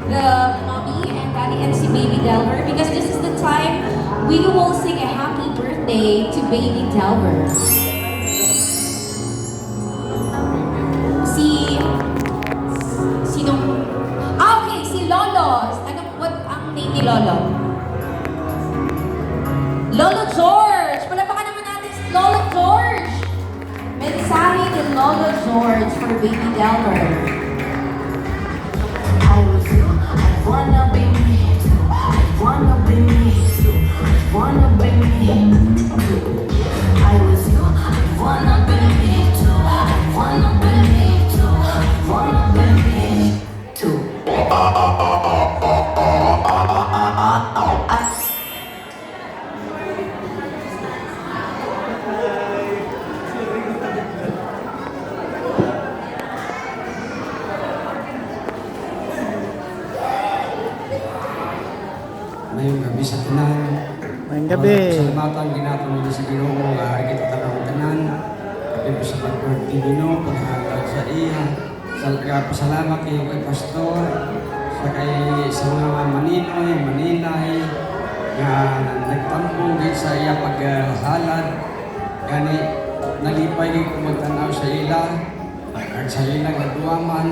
the mommy and daddy and si Baby Delver because this is the time we will sing a happy birthday to Baby Delver. Okay, si Lolo. What ang name ni Lolo? Lolo George! Palapakan naman natin si Lolo George! Mensahe ni Lolo George for Baby Delver. I wanna be me too. I wanna be me too. I wanna be me too. I wanna be me too. I wanna be me too. I wanna be me too. Ngayong gabi sa tanan. Ngayong gabi. Salamatan ginatong nila sa Ginoo nga ari kita tanang tanan. Kapag sa pag-birthday Ginoo, paghahatag sa iya. Salamat kayo kay Pastor, sa mga maninoy, maninay, nga nagtampong din sa iya paghalad. Gani, nalipay kayo kung magtanaw sa ila. At sa ila gaduaman,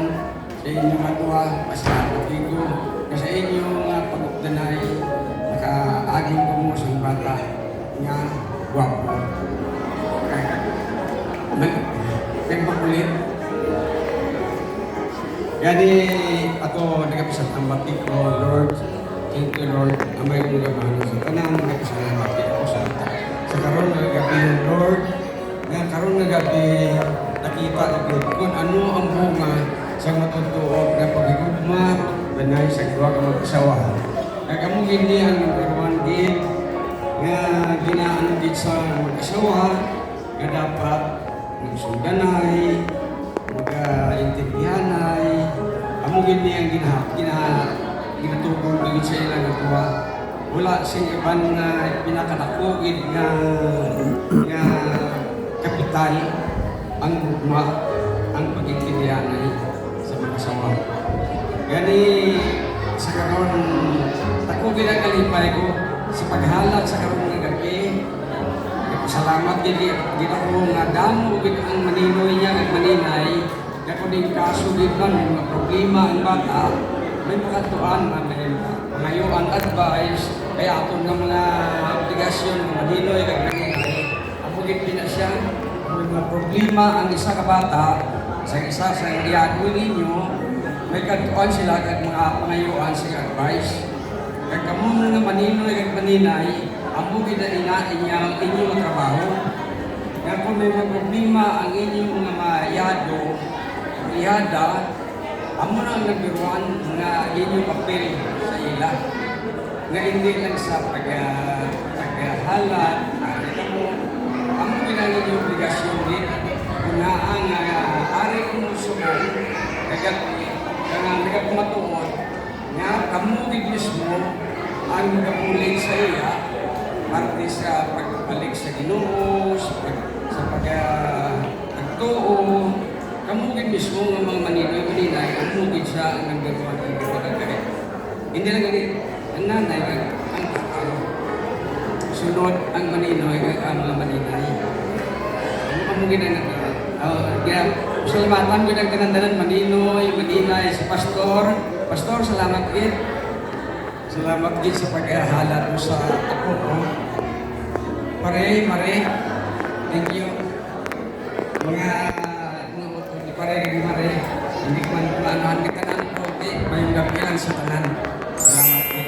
sa inyong gaduwa, pasalamat kayo. Kasi inyong pag-updanay, nakaaging ko mo sa bata nga guwapo. Kaya makulit. Gani, ako nagkapasalamati ko, Lord. Thank you, Lord. Amay kong gabano sa tanang, nagkapasalamati ako sa karoon na gabi, Lord. Nga karoon na gabi, nakita agad kung ano ang bunga sa matutuog na pagigugma, banay sa gawa ka mag-asawa. Kagamong hindi ang karuan din nga ginaan din sa mag-asawa nga dapat magsundanay, mag-intindihanay. Among hindi ang ginatugong din sa ilang gawa. Wala siyang iban na pinakadakugid nga kapital ang gugma, ang pag-intindihanay sa mag-asawa. Gani sa karon ako ginakalipay ko sa paghalat sa karon nga gabi. Salamat gid ako nga damo gid ang maninoy niya ug maninay. Ako din kaso gid man mga problema ang bata. May makatuan man ngayon ang advice kay aton nga mga obligasyon ng maninoy ug maninay. Ako gid pinasya may mga problema ang isa ka bata sa isa sa iyadto ninyo. May katuan sila kag mga pangayuan sa advice. Kag kamo nga maninoy kag maninay, amo gid na inyong trabaho. Kag kung may mga problema ang inyong mga mayado, iyada, amo na ang nagbiruan nga inyong papel sa ila. Nga hindi lang sa paghahalat, amo gid ang inyong obligasyon din. Kung ang ari kong sugal, kag nagkumatuon nga kamugid mismo ang nagapulig sa iya parte sa pagbalik sa Ginoo, sa pagtuo. Kamugid mismo nga mga maninoy-maninay, kamugid siya ang nagagawa ng pagkakait. Hindi lang ang nanay, ang tatay. Sunod ang maninoy, ang mga maninay. Kamugid ang salamatan ko ng kanandanan, maninoy, maninay, si Pastor. Pastor, salamat gid. Salamat gid sa paghahalat mo sa ako. Mare. Thank you. Mga pare, hindi ko man planohan kita ng konti. May gabilan sa tanan. Salamat gid.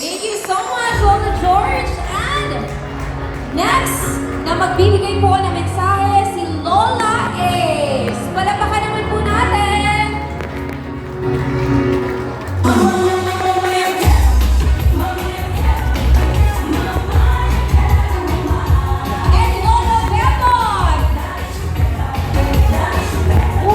Thank you so much, Lolo George! And next, na magbibigay po ng